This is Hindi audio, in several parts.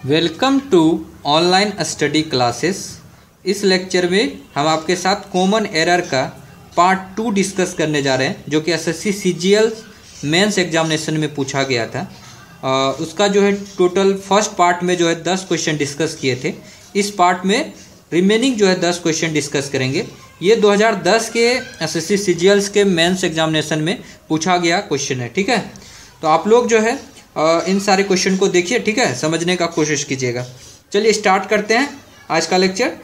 Welcome to online study classes. इस लेक्चर में हम आपके साथ कॉमन एरर का पार्ट 2 डिस्कस करने जा रहे हैं, जो कि एसएससी सीजीएल मेंस एग्जामिनेशन में पूछा गया था। उसका जो है टोटल फर्स्ट पार्ट में जो है 10 क्वेश्चन डिस्कस किए थे। इस पार्ट में रिमेनिंग जो है 10 क्वेश्चन डिस्कस करेंगे। ये 2010 के एसएससी सीजीएल के मेंस एग्जामिनेशन में पूछा गया क्वेश्चन है, ठीक है। तो आप लोग जो है इन सारे क्वेश्चन को देखिए, ठीक है, समझने का कोशिश कीजिएगा। चलिए स्टार्ट करते हैं आज का लेक्चर।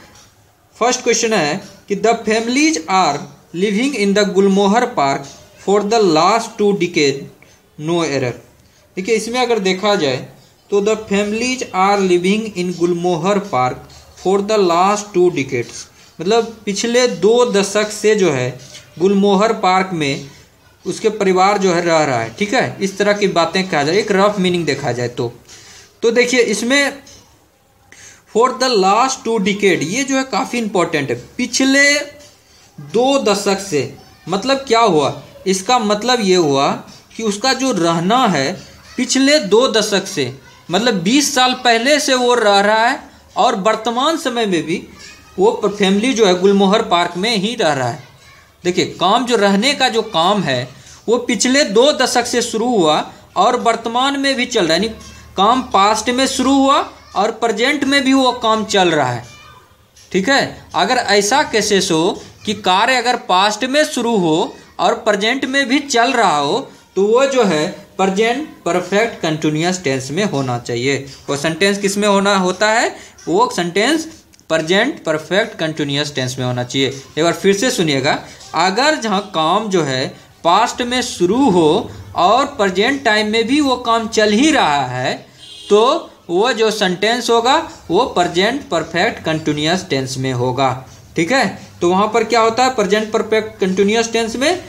फर्स्ट क्वेश्चन है कि the families are living in the Gulmohar park for the last 2 decade, no error. देखिए इसमें अगर देखा जाए तो the families are living in Gulmohar park for the last 2 decades, मतलब पिछले 2 दशक से जो है गुलमोहर पार्क में उसके परिवार जो है रह रहा है, ठीक है। इस तरह की बातें कहा जाए, एक रफ मीनिंग देखा जाए तो देखिए इसमें फॉर द लास्ट 2 डिकेड ये जो है काफ़ी इंपॉर्टेंट है। पिछले 2 दशक से मतलब क्या हुआ, इसका मतलब ये हुआ कि उसका जो रहना है पिछले 2 दशक से, मतलब 20 साल पहले से वो रह रहा है और वर्तमान समय में भी वो फैमिली जो है गुलमोहर पार्क में ही रह रहा है। देखिए काम जो रहने का जो काम है वो पिछले 2 दशक से शुरू हुआ और वर्तमान में भी चल रहा है, यानी काम पास्ट में शुरू हुआ और प्रेजेंट में भी वो काम चल रहा है, ठीक है। अगर ऐसा केसेस हो कि कार्य अगर पास्ट में शुरू हो और प्रेजेंट में भी चल रहा हो तो वो जो है प्रेजेंट परफेक्ट कंटिन्यूअस टेंस में होना चाहिए। वो सेंटेंस किस में होता है, वो sentence present perfect continuous tense में होना चाहिए। एक बार फिर से सुनिएगा, अगर जहाँ काम जो है पास्ट में शुरू हो और प्रेजेंट टाइम में भी वो काम चल ही रहा है तो वो जो सेंटेंस होगा वो प्रेजेंट परफेक्ट कंटिन्यूअस टेंस में होगा, ठीक है। तो वहाँ पर क्या होता है, प्रेजेंट परफेक्ट कंटिन्यूअस टेंस में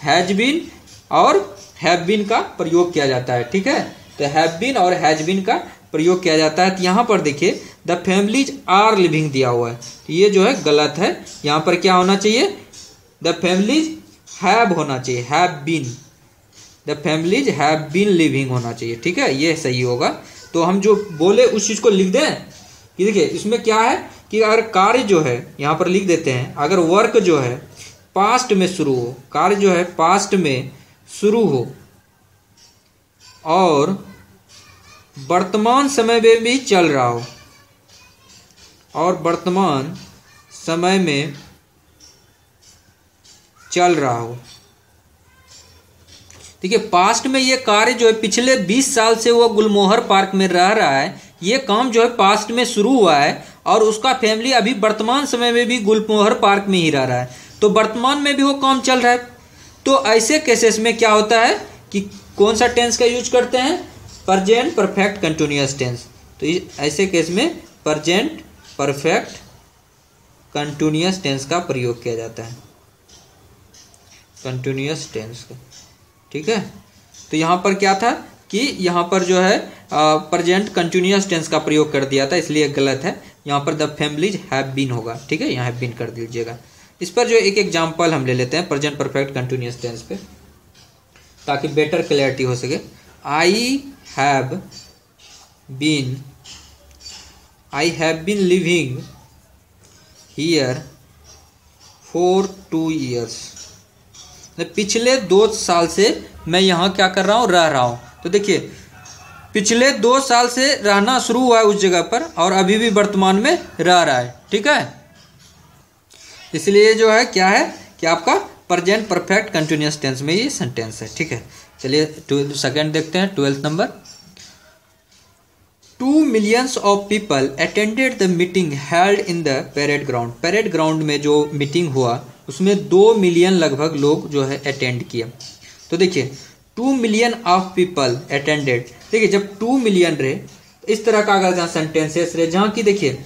हैज बीन और हैव बीन का प्रयोग किया जाता है, ठीक है। तो हैव बीन और हैज बीन का प्रयोग किया जाता है। तो यहाँ पर देखिए द फैमिलीज आर लिविंग दिया हुआ है, तो ये जो है गलत है। यहाँ पर क्या होना चाहिए, द फैमिलीज हैव होना चाहिए, have been. The families have been living होना चाहिए, ठीक है, ये सही होगा। तो हम जो बोले उस चीज़ को लिख दें कि देखिए इसमें क्या है कि अगर कार्य जो है यहाँ पर लिख देते हैं, अगर वर्क जो है पास्ट में शुरू हो, कार्य जो है पास्ट में शुरू हो और वर्तमान समय में भी चल रहा हो और वर्तमान समय में चल रहा हो, देखिए पास्ट में ये कार्य जो है पिछले 20 साल से वो गुलमोहर पार्क में रह रहा है, ये काम जो है पास्ट में शुरू हुआ है और उसका फैमिली अभी वर्तमान समय में भी गुलमोहर पार्क में ही रह रहा है, तो वर्तमान में भी वो काम चल रहा है। तो ऐसे केसेस में क्या होता है कि कौन सा टेंस का यूज करते हैं, प्रेजेंट परफेक्ट कंटिन्यूअस टेंस। तो ऐसे केस में प्रेजेंट परफेक्ट कंटिन्यूअस टेंस का प्रयोग किया जाता है, कंटिन्यूअस टेंस का, ठीक है। तो यहाँ पर क्या था कि यहाँ पर जो है प्रेजेंट कंटिन्यूअस टेंस का प्रयोग कर दिया था, इसलिए गलत है। यहाँ पर द फैमिलीज हैव बीन होगा, ठीक है, यहाँ हैव बीन कर दीजिएगा। इस पर जो एक एग्जाम्पल हम ले लेते हैं प्रेजेंट परफेक्ट कंटिन्यूअस टेंस पे, ताकि बेटर क्लैरिटी हो सके। I have been living here for 2 years, पिछले 2 साल से मैं यहाँ क्या कर रहा हूँ, रह रहा हूँ। तो देखिए पिछले 2 साल से रहना शुरू हुआ है उस जगह पर और अभी भी वर्तमान में रह रहा है, ठीक है। इसलिए जो है क्या है कि आपका प्रेजेंट परफेक्ट कंटिन्यूअस टेंस में ये सेंटेंस है, ठीक है। चलिए सेकंड देखते हैं, 12th number. 2 million of people attended the meeting held in the parade ground। Parade ground में जो मीटिंग हुआ उसमें 2 मिलियन लगभग लोग जो है अटेंड किया। तो देखिए 2 million of people attended, देखिए जब 2 million रहे तो इस तरह का अगर जहाँ सेंटेंसेस रहे जहाँ की देखिए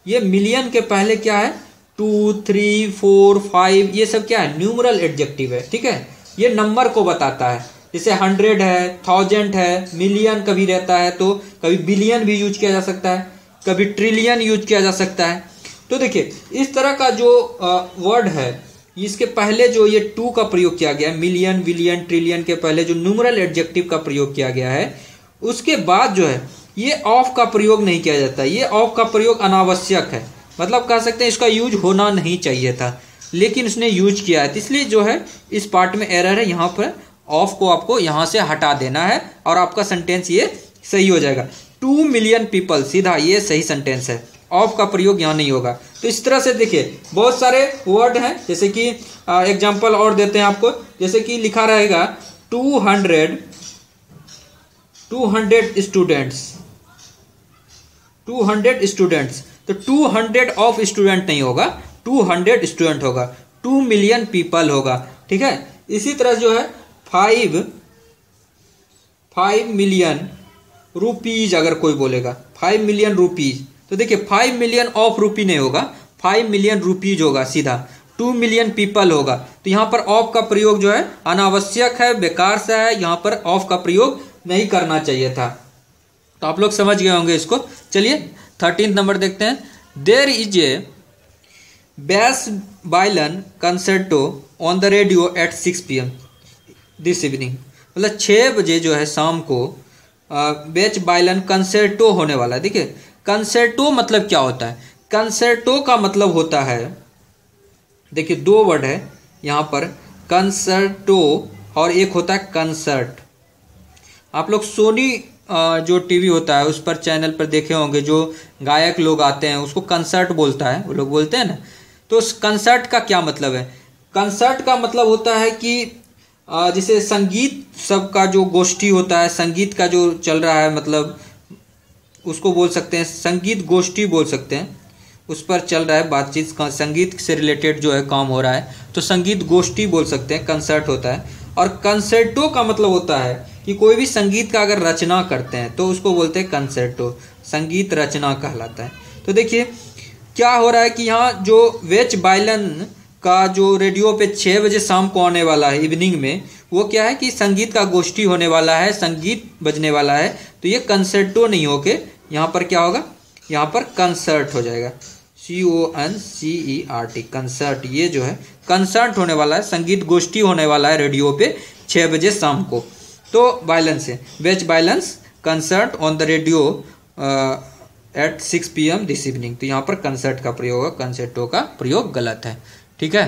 ये मिलियन के पहले क्या है 2, 3, 4, 5 ये सब क्या है, न्यूमरल एडजेक्टिव है, ठीक है। ये नंबर को बताता है, जैसे 100 है, 1000 है, मिलियन कभी रहता है तो कभी बिलियन भी यूज किया जा सकता है, कभी ट्रिलियन यूज किया जा सकता है। तो देखिए इस तरह का जो वर्ड है इसके पहले जो ये 2 का प्रयोग किया गया है, मिलियन, बिलियन, ट्रिलियन के पहले जो न्यूमरल एडजेक्टिव का प्रयोग किया गया है, उसके बाद जो है ये ऑफ का प्रयोग नहीं किया जाता, ये ऑफ का प्रयोग अनावश्यक है, मतलब कह सकते हैं इसका यूज होना नहीं चाहिए था, लेकिन उसने यूज किया है, इसलिए जो है इस पार्ट में एरर है। यहाँ पर ऑफ को आपको यहाँ से हटा देना है और आपका सेंटेंस ये सही हो जाएगा। 2 मिलियन पीपल, सीधा ये सही सेंटेंस है, ऑफ का प्रयोग यहाँ नहीं होगा। तो इस तरह से देखिए बहुत सारे वर्ड हैं, जैसे कि एग्जाम्पल और देते हैं आपको, जैसे कि लिखा रहेगा 200 स्टूडेंट्स, 200 स्टूडेंट्स, तो 200 ऑफ स्टूडेंट नहीं होगा, 200 स्टूडेंट होगा, 2 मिलियन पीपल होगा, ठीक है। इसी तरह जो है 5 मिलियन रुपीज, अगर कोई बोलेगा 5 मिलियन रुपीज, तो देखिए 5 मिलियन ऑफ रुपी नहीं होगा, 5 मिलियन रुपीज होगा सीधा, 2 मिलियन पीपल होगा। तो यहाँ पर ऑफ का प्रयोग जो है अनावश्यक है, बेकार सा है, यहाँ पर ऑफ का प्रयोग नहीं करना चाहिए था। तो आप लोग समझ गए होंगे इसको। चलिए 13 नंबर देखते हैं। There is a bass violin concerto on the radio at 6 PM this evening, मतलब 6 बजे जो है शाम को बेच वायलिन कंसर्टो होने वाला है। देखिए कंसर्टो मतलब क्या होता है, कंसर्टो का मतलब होता है, देखिए 2 वर्ड है यहाँ पर, कंसर्टो और एक होता है कंसर्ट। आप लोग सोनी जो टीवी होता है उस पर चैनल पर देखे होंगे, जो गायक लोग आते हैं उसको कंसर्ट बोलता है, वो लोग बोलते हैं ना। तो उस कंसर्ट का क्या मतलब है, कंसर्ट का मतलब होता है कि जैसे संगीत सबका जो गोष्ठी होता है, संगीत का जो चल रहा है, मतलब उसको बोल सकते हैं संगीत गोष्ठी बोल सकते हैं, उस पर चल रहा है बातचीत, संगीत से रिलेटेड जो है काम हो रहा है, तो संगीत गोष्ठी बोल सकते हैं, कंसर्ट होता है। और कंसर्टो का मतलब होता है कि कोई भी संगीत का अगर रचना करते हैं तो उसको बोलते हैं कंसर्टो, संगीत रचना कहलाता है। तो देखिए क्या हो रहा है कि यहाँ जो वेच वायलिन का जो रेडियो पे 6 बजे शाम को आने वाला है इवनिंग में, वो क्या है कि संगीत का गोष्ठी होने वाला है, संगीत बजने वाला है, तो ये कंसर्टो नहीं होके यहाँ पर क्या होगा, यहाँ पर कंसर्ट हो जाएगा, CONCERT, कंसर्ट। ये जो है कंसर्ट होने वाला है, संगीत गोष्ठी होने वाला है रेडियो पे 6 बजे शाम को। तो वायलिन से which violins concert on the radio at 6 PM this evening, तो यहाँ पर कंसर्ट का प्रयोग है, कंसर्टो का प्रयोग गलत है, ठीक है।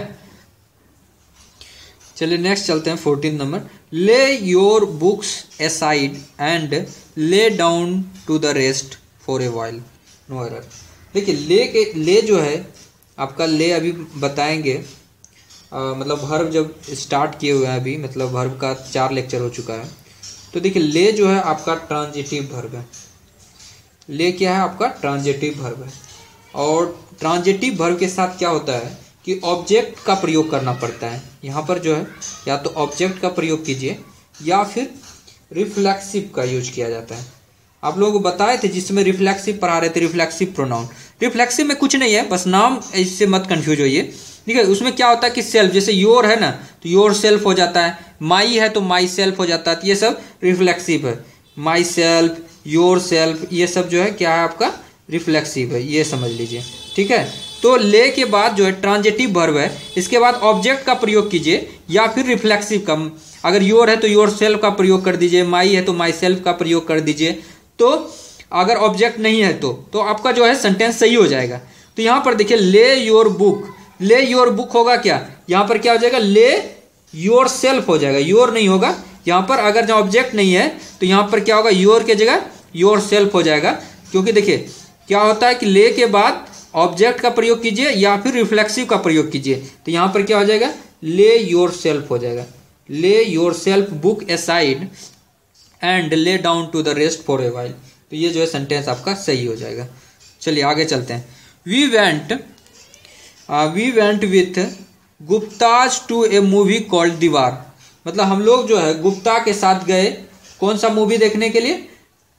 चलिए नेक्स्ट चलते हैं 14 नंबर। Lay your books aside and lay down to the rest for a while, no error. देखिए ले जो है आपका, ले अभी बताएंगे, मतलब वर्ब जब स्टार्ट किए हुए हैं अभी, मतलब वर्ब का 4 लेक्चर हो चुका है। तो देखिए ले जो है आपका ट्रांजिटिव वर्ब है, ले क्या है आपका ट्रांजिटिव वर्ब है, और ट्रांजिटिव वर्ब के साथ क्या होता है कि ऑब्जेक्ट का प्रयोग करना पड़ता है। यहाँ पर जो है या तो ऑब्जेक्ट का प्रयोग कीजिए या फिर रिफ्लेक्सिव का यूज किया जाता है। आप लोग बताए थे जिसमें रिफ्लेक्सिव पढ़ा रहे थे, रिफ्लेक्सिव प्रोनाउन। रिफ्लेक्सिव में कुछ नहीं है, बस नाम, इससे मत कंफ्यूज होइए, ठीक है। उसमें क्या होता है कि सेल्फ, जैसे योर है ना तो योर सेल्फ हो जाता है, माई है तो माई सेल्फ हो जाता है, तो ये सब रिफ्लेक्सिव है। माई सेल्फ, योर सेल्फ, ये सब जो है क्या है आपका रिफ्लेक्सिव है, ये समझ लीजिए, ठीक है। तो ले के बाद जो है ट्रांजिटिव वर्ब है, इसके बाद ऑब्जेक्ट का प्रयोग कीजिए या फिर रिफ्लेक्सिव का, अगर योर है तो योर सेल्फ का प्रयोग कर दीजिए, माई है तो माई सेल्फ का प्रयोग कर दीजिए। तो अगर ऑब्जेक्ट नहीं है तो आपका जो है सेंटेंस सही हो जाएगा। तो यहाँ पर देखिए ले योर बुक, ले योर बुक होगा क्या, यहाँ पर क्या हो जाएगा, ले योर सेल्फ हो जाएगा, योर नहीं होगा यहाँ पर। अगर जो ऑब्जेक्ट नहीं है तो यहाँ पर क्या होगा, योर के जगह योर सेल्फ हो जाएगा, क्योंकि देखिए क्या होता है कि ले के बाद ऑब्जेक्ट का प्रयोग कीजिए या फिर रिफ्लेक्सिव का प्रयोग कीजिए, तो यहाँ पर क्या हो जाएगा, ले योर सेल्फ हो जाएगा, lay yourself book aside and lay down to the rest for a while. तो ये जो है सेंटेंस आपका सही हो जाएगा। चलिए आगे चलते हैं। We went with Guptas to a movie called Deewar, मतलब हम लोग जो है गुप्ता के साथ गए, कौन सा मूवी देखने के लिए,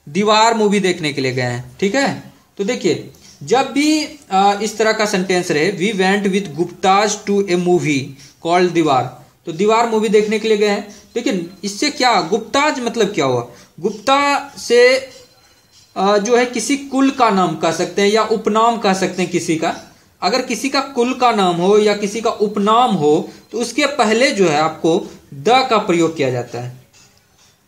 दीवार मूवी देखने के लिए गए हैं, ठीक है। तो देखिए जब भी इस तरह का सेंटेंस रहे, we went with Guptas to a movie called Deewar, तो दीवार मूवी देखने के लिए गए हैं। लेकिन इससे क्या, गुप्ताज मतलब क्या हुआ, गुप्ता से जो है किसी कुल का नाम कह सकते हैं या उपनाम कह सकते हैं किसी का। अगर किसी का कुल का नाम हो या किसी का उपनाम हो तो उसके पहले जो है आपको द का प्रयोग किया जाता है।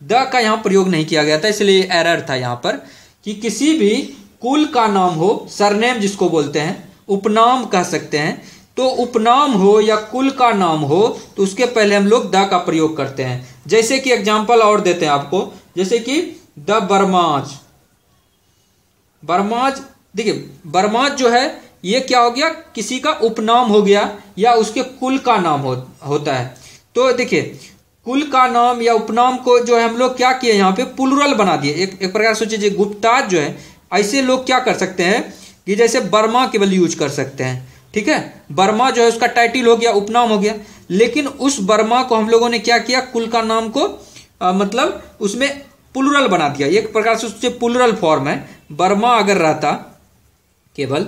द का यहाँ प्रयोग नहीं किया गया था, इसलिए एरर था यहाँ पर। कि किसी भी कुल का नाम हो, सरनेम जिसको बोलते हैं, उपनाम कह सकते हैं, तो उपनाम हो या कुल का नाम हो तो उसके पहले हम लोग द का प्रयोग करते हैं। जैसे कि एग्जाम्पल और देते हैं आपको, जैसे कि द बरमाज। बरमाज, देखिए बरमाज जो है ये क्या हो गया, किसी का उपनाम हो गया या उसके कुल का नाम होता है। तो देखिए कुल का नाम या उपनाम को जो है हम लोग क्या किए, यहाँ पे प्लुरल बना दिए। एक प्रकार सोचिए गुप्ताज जो है, ऐसे लोग क्या कर सकते हैं कि जैसे बर्मा केवल यूज कर सकते हैं, ठीक है। बर्मा जो है उसका टाइटल हो गया, उपनाम हो गया, लेकिन उस बर्मा को हम लोगों ने क्या किया, कुल का नाम को मतलब उसमें प्लुरल बना दिया। एक प्रकार से उससे प्लुरल फॉर्म है। बर्मा अगर रहता केवल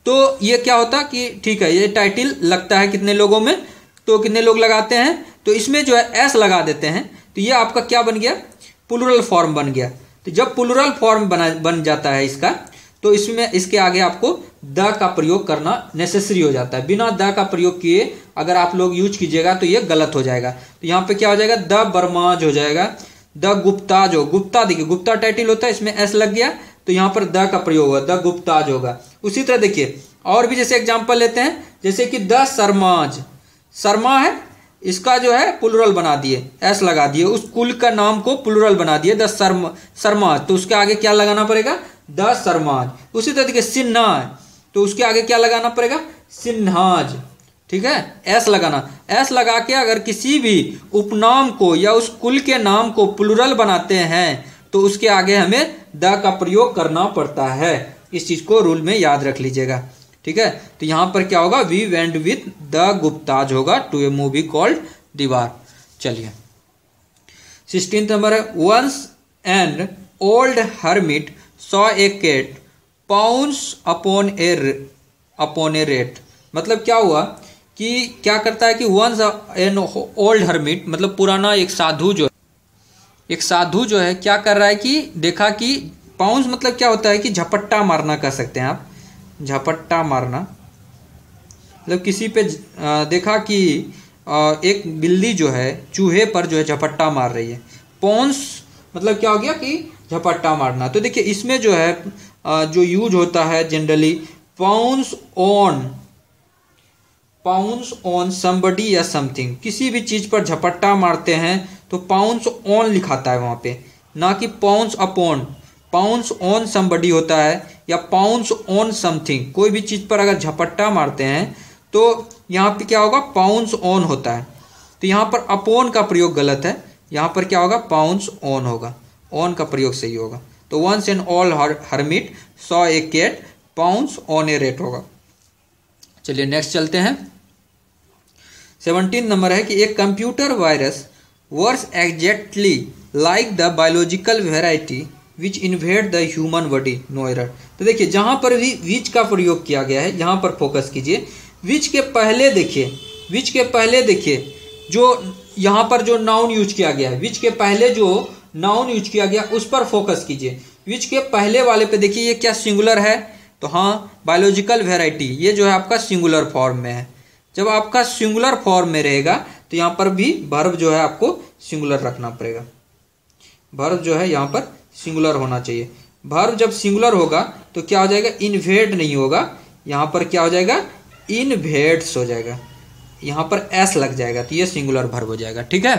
तो ये क्या होता कि ठीक है ये टाइटल लगता है कितने लोगों में, तो कितने लोग लगाते हैं, तो इसमें जो है एस लगा देते हैं, तो ये आपका क्या बन गया, प्लुरल फॉर्म बन गया। तो जब प्लुरल फॉर्म बन जाता है इसका, तो इसमें इसके आगे आपको द का प्रयोग करना नेसेसरी हो जाता है। बिना द का प्रयोग किए अगर आप लोग यूज कीजिएगा तो ये गलत हो जाएगा। तो यहाँ पे क्या हो जाएगा, द बरमाज हो जाएगा, द गुप्ताज हो, गुप्ता देखिए गुप्ता टाइटल होता है, इसमें एस लग गया तो यहाँ पर द का प्रयोग होगा, द गुप्ताज होगा। उसी तरह देखिए और भी जैसे एग्जाम्पल लेते हैं, जैसे कि द सरमाज, शर्मा है इसका जो है प्लुरल बना दिए, एस लगा दिए, उस कुल का नाम को प्लुरल बना दिए द सरमाज, तो उसके आगे क्या लगाना पड़ेगा, द सरमाज। उसी तरह देखिए सिन्हा है तो उसके आगे क्या लगाना पड़ेगा, सिन्हाज, ठीक है, एस लगाना। एस लगा के अगर किसी भी उपनाम को या उस कुल के नाम को प्लुरल बनाते हैं तो उसके आगे हमें द का प्रयोग करना पड़ता है। इस चीज को रूल में याद रख लीजिएगा, ठीक है। तो यहां पर क्या होगा, we went with the Guptas होगा टू ए मूवी कॉल्ड दीवार। चलिए 16 नंबर है, once an old hermit saw a cat pounce upon a rat. मतलब क्या हुआ कि क्या करता है कि वंस एन ओल्ड हर्मिट, मतलब पुराना एक साधु जो है क्या कर रहा है कि देखा कि पाउंस मतलब क्या होता है कि झपट्टा मारना कह सकते हैं आप, झपट्टा मारना मतलब किसी पे देखा कि एक बिल्ली जो है चूहे पर जो है झपट्टा मार रही है। पाउंस मतलब क्या हो गया कि झपट्टा मारना। तो देखिए इसमें जो है जो यूज होता है जनरली पाउंस ऑन समबडी या समथिंग, किसी भी चीज पर झपट्टा मारते हैं तो पाउंस ऑन लिखाता है वहां पे, ना कि pounce upon. Pounce on somebody होता है या पाउंस ऑन समथिंग, कोई भी चीज पर अगर झपट्टा मारते हैं तो यहाँ पे क्या होगा, पाउंस ऑन होता है। तो यहाँ पर अपॉन का प्रयोग गलत है, यहाँ पर क्या होगा, पाउंस ऑन होगा, ऑन का प्रयोग सही होगा। तो once an all hermit saw a cat pounce on a rat होगा। चलिए नेक्स्ट चलते हैं। 17 नंबर है कि एक computer virus works exactly like the biological variety which invade the human body, no error. तो देखिए जहां पर भी विच का प्रयोग किया गया है यहाँ पर फोकस कीजिए। विच के पहले देखिए जो यहाँ पर जो नाउन यूज किया गया है, विच के पहले जो नाउन यूज किया गया उस पर फोकस कीजिए। विच के पहले वाले पे देखिए ये क्या सिंगुलर है, तो हाँ बायोलॉजिकल वेराइटी ये जो है आपका सिंगुलर फॉर्म में है। जब आपका सिंगुलर फॉर्म में रहेगा तो यहाँ पर भी वर्ब जो है आपको सिंगुलर रखना पड़ेगा, वर्ब जो है यहाँ पर सिंगुलर होना चाहिए। वर्ब जब सिंगुलर होगा तो क्या हो जाएगा, इन्वेड नहीं होगा, यहाँ पर क्या हो जाएगा, इन्वेड्स हो जाएगा, यहाँ पर एस लग जाएगा तो ये सिंगुलर वर्ब हो जाएगा, ठीक है।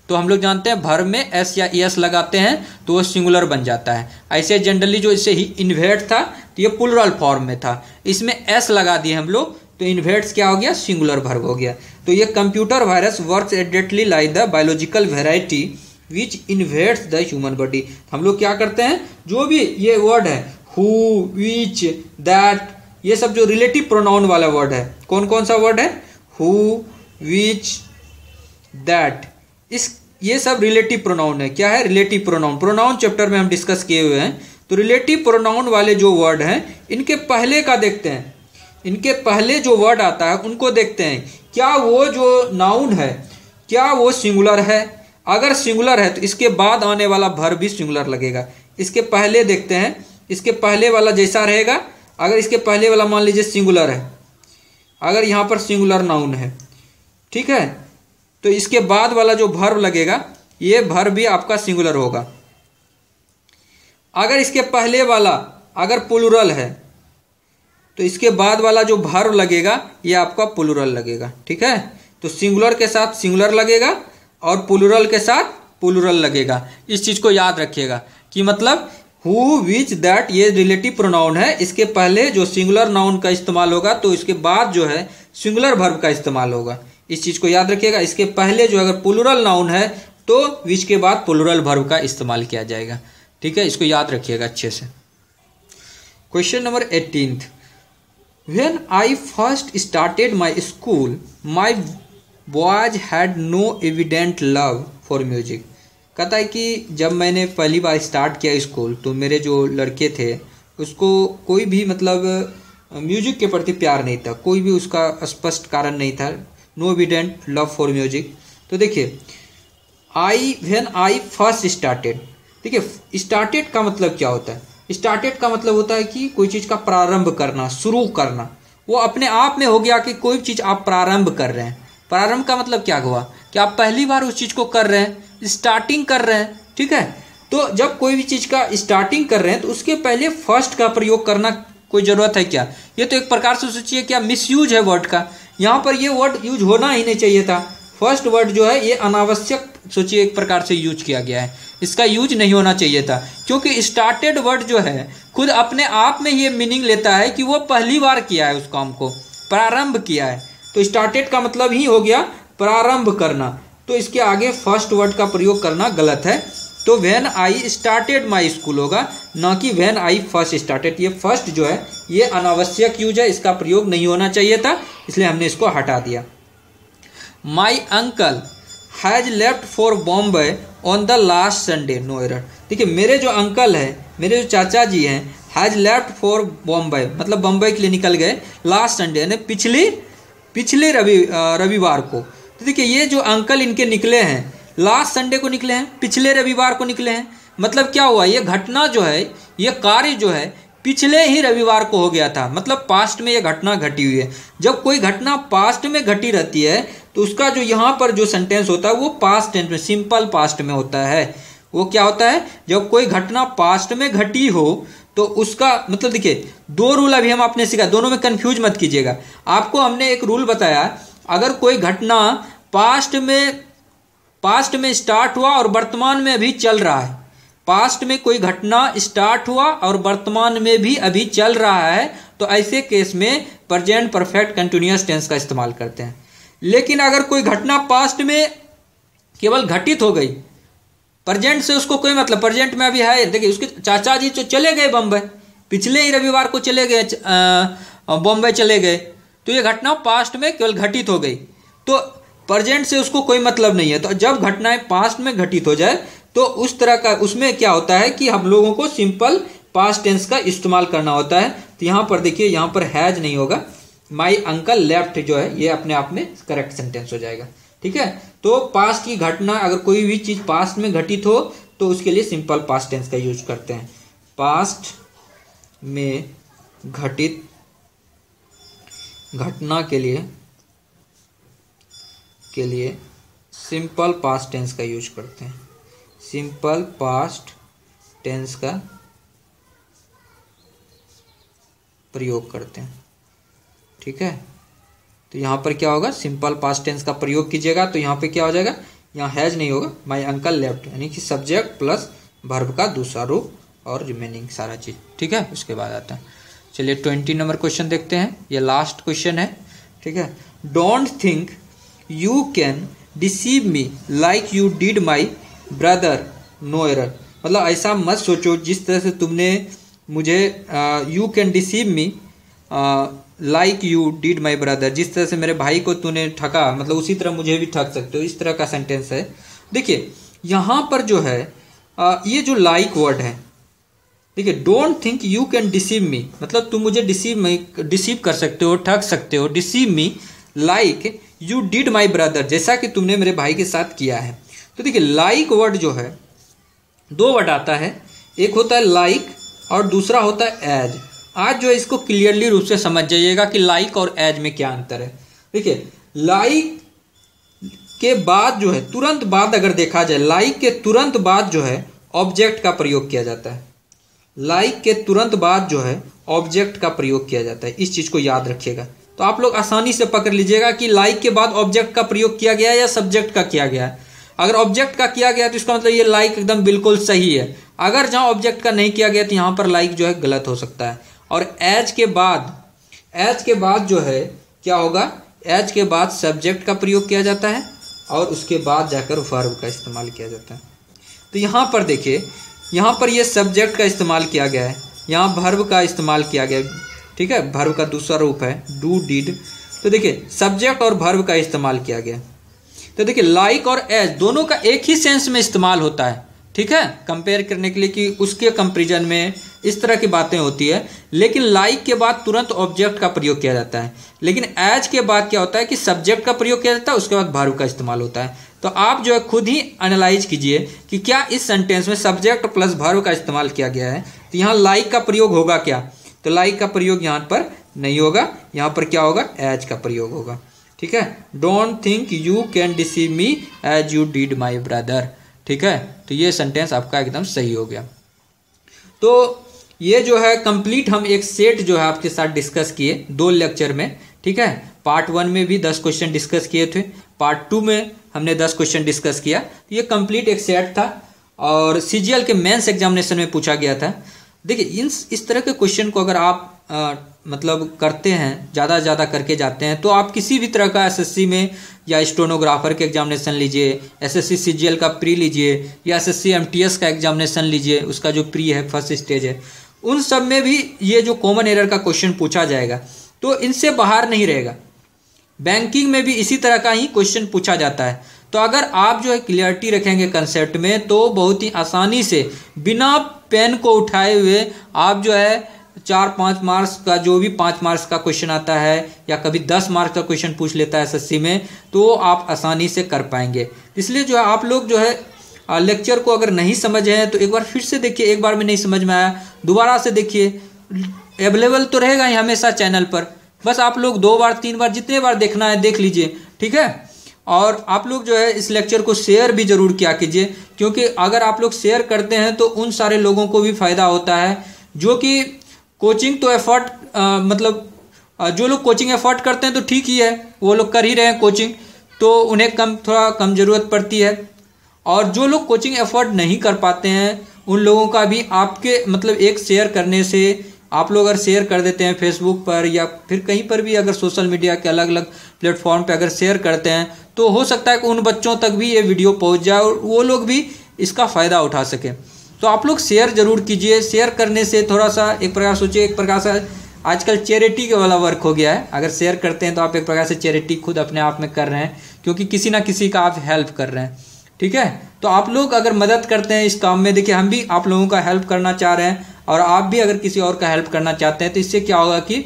तो हम लोग जानते हैं वर्ब में एस या एस लगाते हैं तो वो सिंगुलर बन जाता है। ऐसे जनरली जो इससे ही इन्वेड था तो ये प्लुरल फॉर्म में था, इसमें एस लगा दिए हम लोग तो इन्वेड्स क्या हो गया, सिंगुलर वर्ब हो गया। तो ये computer virus works exactly like the biological variety which invades the human body. हम लोग क्या करते हैं, जो भी ये वर्ड है हु, विच, दैट, ये सब जो रिलेटिव प्रोनाउन वाला वर्ड है, कौन कौन सा वर्ड है, हु, विच, दैट, ये सब रिलेटिव प्रोनाउन है। क्या है, रिलेटिव प्रोनाउन। प्रोनाउन चैप्टर में हम डिस्कस किए हुए हैं। तो रिलेटिव प्रोनाउन वाले जो वर्ड हैं इनके पहले का देखते हैं, इनके पहले जो वर्ड आता है उनको देखते हैं, क्या वो जो नाउन है क्या वो सिंगुलर है। अगर सिंगुलर है तो इसके बाद आने वाला वर्ब भी सिंगुलर लगेगा। इसके पहले देखते हैं, इसके पहले वाला जैसा रहेगा, अगर इसके पहले वाला मान लीजिए सिंगुलर है, अगर यहाँ पर सिंगुलर नाउन है, ठीक है, तो इसके बाद वाला जो वर्ब लगेगा ये वर्ब भी आपका सिंगुलर होगा। अगर इसके पहले वाला अगर प्लूरल है तो इसके बाद वाला जो वर्ब लगेगा ये आपका प्लूरल लगेगा, ठीक है। तो सिंगुलर के साथ सिंगुलर लगेगा और प्लूरल के साथ प्लूरल लगेगा। इस चीज को याद रखिएगा कि मतलब हु विच दैट ये रिलेटिव प्रोनाउन है, इसके पहले जो सिंगुलर नाउन का इस्तेमाल होगा तो इसके बाद जो है सिंगुलर वर्ब का इस्तेमाल होगा। इस चीज को याद रखिएगा। इसके पहले जो अगर प्लूरल नाउन है तो विच के बाद प्लूरल वर्ब का इस्तेमाल किया जाएगा, ठीक है। इसको याद रखिएगा अच्छे से। Question number 18th, when I first started my school my boys had no evident love for music. कहता है कि जब मैंने पहली बार स्टार्ट किया स्कूल तो मेरे जो लड़के थे उसको कोई भी मतलब म्यूजिक के प्रति प्यार नहीं था, कोई भी उसका स्पष्ट कारण नहीं था, no evident love for music. तो देखिए व्हेन आई फर्स्ट स्टार्टेड, देखिए स्टार्टेड का मतलब क्या होता है? स्टार्टेड का मतलब होता है कि कोई चीज़ का प्रारंभ करना, शुरू करना। वो अपने आप में हो गया कि कोई चीज़ आप प्रारंभ कर रहे हैं। प्रारंभ का मतलब क्या हुआ कि आप पहली बार उस चीज़ को कर रहे हैं, स्टार्टिंग कर रहे हैं, ठीक है। तो जब कोई भी चीज़ का स्टार्टिंग कर रहे हैं तो उसके पहले फर्स्ट का प्रयोग करना कोई ज़रूरत है क्या? ये तो एक प्रकार से सोचिए क्या मिसयूज है वर्ड का। यहाँ पर ये वर्ड यूज होना ही नहीं चाहिए था। फर्स्ट वर्ड जो है ये अनावश्यक सोचिए एक प्रकार से यूज किया गया है, इसका यूज नहीं होना चाहिए था। क्योंकि स्टार्टेड वर्ड जो है खुद अपने आप में ये मीनिंग लेता है कि वो पहली बार किया है, उस काम को प्रारंभ किया है। तो स्टार्टेड का मतलब ही हो गया प्रारंभ करना। तो इसके आगे फर्स्ट वर्ड का प्रयोग करना गलत है। तो when I started my school होगा, ना कि व्हेन आई फर्स्ट स्टार्टेड। ये फर्स्ट जो है ये अनावश्यक यूज है, इसका प्रयोग नहीं होना चाहिए था, इसलिए हमने इसको हटा दिया। My uncle has left for Bombay on the last Sunday, no error. देखिए मेरे जो अंकल हैं, मेरे जो चाचा जी हैं, हैज लेफ्ट फॉर बॉम्बे मतलब बम्बई के लिए निकल गए लास्ट संडे यानी पिछले रविवार को। तो देखिए ये जो अंकल इनके निकले हैं लास्ट संडे को निकले हैं, पिछले रविवार को निकले हैं। मतलब क्या हुआ, ये घटना जो है, ये कार्य जो है पिछले ही रविवार को हो गया था, मतलब पास्ट में ये घटना घटी हुई है। जब कोई घटना पास्ट में घटी रहती है तो उसका जो यहाँ पर जो सेंटेंस होता है वो पास्ट टेंस में, सिंपल पास्ट में होता है। वो क्या होता है, जब कोई घटना पास्ट में घटी हो तो उसका मतलब देखिए दो रूल अभी हम आपने सीखा, दोनों में कंफ्यूज मत कीजिएगा। आपको हमने एक रूल बताया, अगर कोई घटना पास्ट में स्टार्ट हुआ और वर्तमान में अभी चल रहा है, पास्ट में कोई घटना स्टार्ट हुआ और वर्तमान में भी अभी चल रहा है, तो ऐसे केस में प्रेजेंट परफेक्ट कंटिन्यूअस टेंस का इस्तेमाल करते हैं। लेकिन अगर कोई घटना पास्ट में केवल घटित हो गई, प्रेजेंट से उसको कोई मतलब, प्रेजेंट में अभी है, देखिए उसके चाचा जी तो चले गए बम्बई, पिछले ही रविवार को चले गए बॉम्बे चले गए, तो ये घटना पास्ट में केवल घटित हो गई, तो प्रेजेंट से उसको कोई मतलब नहीं है। तो जब घटनाएं पास्ट में घटित हो जाए तो उस तरह का उसमें क्या होता है कि हम लोगों को सिंपल पास्ट टेंस का इस्तेमाल करना होता है। तो यहाँ पर देखिए, यहाँ पर हैज नहीं होगा, माई अंकल लेफ्ट जो है ये अपने आप में करेक्ट सेंटेंस हो जाएगा, ठीक है। तो पास्ट की घटना अगर कोई भी चीज पास्ट में घटित हो तो उसके लिए सिंपल पास्ट टेंस का यूज करते हैं। पास्ट में घटित घटना के लिए सिंपल पास्ट टेंस का यूज करते हैं, सिंपल पास्ट टेंस का प्रयोग करते हैं, ठीक है। तो यहाँ पर क्या होगा, सिंपल पास्ट टेंस का प्रयोग कीजिएगा तो यहाँ पे क्या हो जाएगा, यहाँ हैज नहीं होगा, माई अंकल लेफ्ट यानी कि सब्जेक्ट प्लस वर्ब का दूसरा रूप और रिमेनिंग सारा चीज, ठीक है। उसके बाद आता है, चलिए 20 नंबर क्वेश्चन देखते हैं, ये लास्ट क्वेश्चन है, ठीक है। Don't think you can deceive me like you did my brother, no error. मतलब ऐसा मत सोचो जिस तरह से तुमने मुझे you can deceive me like you did my brother, जिस तरह से मेरे भाई को तूने ठगा, मतलब उसी तरह मुझे भी ठग सकते हो, इस तरह का सेंटेंस है। देखिए यहाँ पर जो है ये जो लाइक वर्ड है, देखिए don't think you can deceive me, मतलब तुम मुझे डिसीव कर सकते हो, ठग सकते हो, deceive me like you did my brother, जैसा कि तुमने मेरे भाई के साथ किया है। तो देखिए लाइक वर्ड जो है, दो वर्ड आता है, एक होता है लाइक और दूसरा होता है एज। आज जो है इसको क्लियरली रूप से समझ जाइएगा कि लाइक और एज में क्या अंतर है। देखिए लाइक के बाद जो है, तुरंत बाद अगर देखा जाए, लाइक के तुरंत बाद जो है ऑब्जेक्ट का प्रयोग किया जाता है, लाइक के तुरंत बाद जो है ऑब्जेक्ट का प्रयोग किया जाता है। इस चीज को याद रखिएगा। तो आप लोग आसानी से पकड़ लीजिएगा कि लाइक के बाद ऑब्जेक्ट का प्रयोग किया गया है या सब्जेक्ट का किया गया है। अगर ऑब्जेक्ट का किया गया तो इसका मतलब ये लाइक एकदम बिल्कुल सही है। अगर जहां ऑब्जेक्ट का नहीं किया गया तो यहां पर लाइक जो है गलत हो सकता है। और एज के बाद जो है क्या होगा, एज के बाद सब्जेक्ट का प्रयोग किया जाता है और उसके बाद जाकर वर्ब का इस्तेमाल किया जाता है। तो यहाँ पर देखिए, यहाँ पर ये सब्जेक्ट का इस्तेमाल किया गया है, यहाँ वर्ब का इस्तेमाल किया गया है। ठीक है, वर्ब का दूसरा रूप है डू डिड। तो देखिए सब्जेक्ट और वर्ब का इस्तेमाल किया गया। तो देखिए लाइक और एज दोनों का एक ही सेंस में इस्तेमाल होता है। ठीक है, कंपेयर करने के लिए कि उसके कंपेरिजन में इस तरह की बातें होती है। लेकिन लाइक के बाद तुरंत ऑब्जेक्ट का प्रयोग किया जाता है, लेकिन एज के बाद क्या होता है कि सब्जेक्ट का प्रयोग किया जाता है, उसके बाद वर्ब का इस्तेमाल होता है। तो आप जो है खुद ही एनालाइज कीजिए कि क्या इस सेंटेंस में सब्जेक्ट प्लस वर्ब का इस्तेमाल किया गया है। तो यहाँ लाइक का प्रयोग होगा क्या, तो लाइक का प्रयोग यहाँ पर नहीं होगा, यहाँ पर क्या होगा, एज का प्रयोग होगा। ठीक है, don't think you can deceive me as you did my brother. ठीक है, तो ये सेंटेंस आपका एकदम सही हो गया। तो ये जो है कंप्लीट हम एक सेट जो है आपके साथ डिस्कस किए 2 लेक्चर में। ठीक है, पार्ट 1 में भी 10 क्वेश्चन डिस्कस किए थे, पार्ट 2 में हमने 10 क्वेश्चन डिस्कस किया। ये कंप्लीट एक सेट था और सीजीएल के मेंस एग्जामिनेशन में पूछा गया था। देखिए इस तरह के क्वेश्चन को अगर आप मतलब करते हैं, ज़्यादा से ज़्यादा करके जाते हैं, तो आप किसी भी तरह का एसएससी में या स्टेनोग्राफर के एग्जामिनेशन लीजिए, एसएससी सीजीएल का प्री लीजिए या एसएससी एमटीएस का एग्जामिनेशन लीजिए, उसका जो प्री है फर्स्ट स्टेज है, उन सब में भी ये जो कॉमन एरर का क्वेश्चन पूछा जाएगा तो इनसे बाहर नहीं रहेगा। बैंकिंग में भी इसी तरह का ही क्वेश्चन पूछा जाता है। तो अगर आप जो है क्लियरिटी रखेंगे कंसेप्ट में तो बहुत ही आसानी से बिना पेन को उठाए हुए आप जो है 4-5 मार्क्स का जो भी 5 मार्क्स का क्वेश्चन आता है या कभी 10 मार्क्स का क्वेश्चन पूछ लेता है एसएससी में, तो आप आसानी से कर पाएंगे। इसलिए जो है आप लोग जो है लेक्चर को अगर नहीं समझे हैं तो एक बार फिर से देखिए, एक बार में नहीं समझ में आया दोबारा से देखिए, अवेलेबल तो रहेगा ही हमेशा चैनल पर, बस आप लोग 2 बार 3 बार जितने बार देखना है देख लीजिए। ठीक है, और आप लोग जो है इस लेक्चर को शेयर भी जरूर किया कीजिए, क्योंकि अगर आप लोग शेयर करते हैं तो उन सारे लोगों को भी फायदा होता है जो कि कोचिंग तो एफर्ट जो लोग कोचिंग एफर्ट करते हैं तो ठीक ही है, वो लोग कर ही रहे हैं कोचिंग, तो उन्हें थोड़ा कम ज़रूरत पड़ती है। और जो लोग कोचिंग एफर्ट नहीं कर पाते हैं उन लोगों का भी आपके एक शेयर करने से, आप लोग अगर शेयर कर देते हैं फेसबुक पर या फिर कहीं पर भी अगर सोशल मीडिया के अलग अलग प्लेटफॉर्म पर अगर शेयर करते हैं तो हो सकता है कि उन बच्चों तक भी ये वीडियो पहुंच जाए और वो लोग भी इसका फ़ायदा उठा सकें। तो आप लोग शेयर जरूर कीजिए। शेयर करने से थोड़ा सा एक प्रकार सोचिए, एक प्रकार से आजकल चैरिटी के वाला वर्क हो गया है। अगर शेयर करते हैं तो आप एक प्रकार से चैरिटी खुद अपने आप में कर रहे हैं, क्योंकि किसी ना किसी का आप हेल्प कर रहे हैं। ठीक है, तो आप लोग अगर मदद करते हैं इस काम में, देखिए हम भी आप लोगों का हेल्प करना चाह रहे हैं और आप भी अगर किसी और का हेल्प करना चाहते हैं तो इससे क्या होगा कि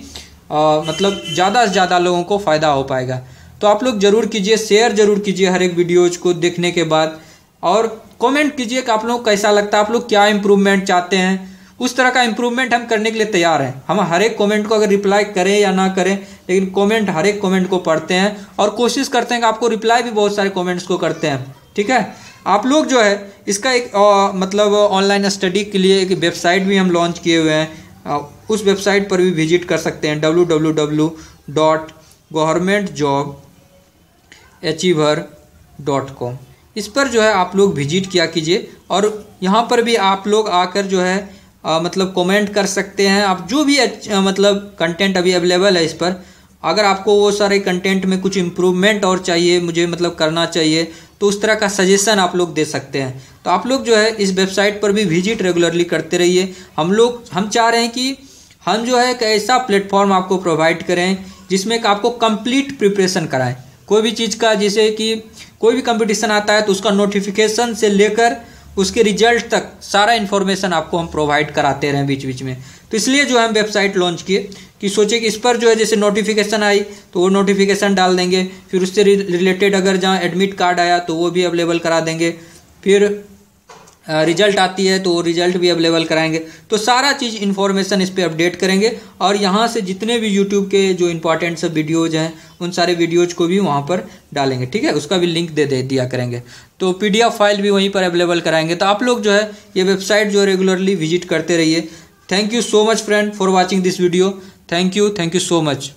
ज़्यादा से ज़्यादा लोगों को फ़ायदा हो पाएगा। तो आप लोग ज़रूर कीजिए, शेयर ज़रूर कीजिए हर एक वीडियोज़ को देखने के बाद, और कमेंट कीजिए कि आप लोगों को कैसा लगता है, आप लोग क्या इम्प्रूवमेंट चाहते हैं। उस तरह का इम्प्रूवमेंट हम करने के लिए तैयार हैं। हम हर एक कमेंट को अगर रिप्लाई करें या ना करें, लेकिन हर एक कमेंट को पढ़ते हैं और कोशिश करते हैं कि आपको रिप्लाई भी बहुत सारे कमेंट्स को करते हैं। ठीक है, आप लोग जो है इसका एक ऑनलाइन स्टडी के लिए एक वेबसाइट भी हम लॉन्च किए हुए हैं। उस वेबसाइट पर भी विजिट कर सकते हैं, www.governmentjobachiever.com। इस पर जो है आप लोग विजिट किया कीजिए और यहाँ पर भी आप लोग आकर जो है कमेंट कर सकते हैं। आप जो भी कंटेंट अभी अवेलेबल है इस पर, अगर आपको वो सारे कंटेंट में कुछ इम्प्रूवमेंट और चाहिए, मुझे करना चाहिए, तो उस तरह का सजेशन आप लोग दे सकते हैं। तो आप लोग जो है इस वेबसाइट पर भी विजिट रेगुलरली करते रहिए। हम चाह रहे हैं कि हम जो है एक ऐसा प्लेटफॉर्म आपको प्रोवाइड करें जिसमें कि आपको कंप्लीट प्रिपरेशन कराएं कोई भी चीज़ का। जैसे कि कोई भी कंपटीशन आता है तो उसका नोटिफिकेशन से लेकर उसके रिजल्ट तक सारा इन्फॉर्मेशन आपको हम प्रोवाइड कराते रहें बीच बीच में। तो इसलिए जो हम वेबसाइट लॉन्च किए कि सोचे कि इस पर जो है जैसे नोटिफिकेशन आई तो वो नोटिफिकेशन डाल देंगे, फिर उससे रिलेटेड अगर जहाँ एडमिट कार्ड आया तो वो भी अवेलेबल करा देंगे, फिर रिजल्ट आती है तो वो रिजल्ट भी अवेलेबल कराएंगे। तो सारा चीज़ इन्फॉर्मेशन इस पर अपडेट करेंगे और यहाँ से जितने भी यूट्यूब के जो इंपॉर्टेंट सब वीडियोज़ हैं उन सारे वीडियोज़ को भी वहाँ पर डालेंगे। ठीक है, उसका भी लिंक दे दिया करेंगे, तो PDF फाइल भी वहीं पर अवेलेबल कराएंगे। तो आप लोग जो है ये वेबसाइट जो रेगुलरली विजिट करते रहिए। Thank you so much friend for watching this video. Thank you so much.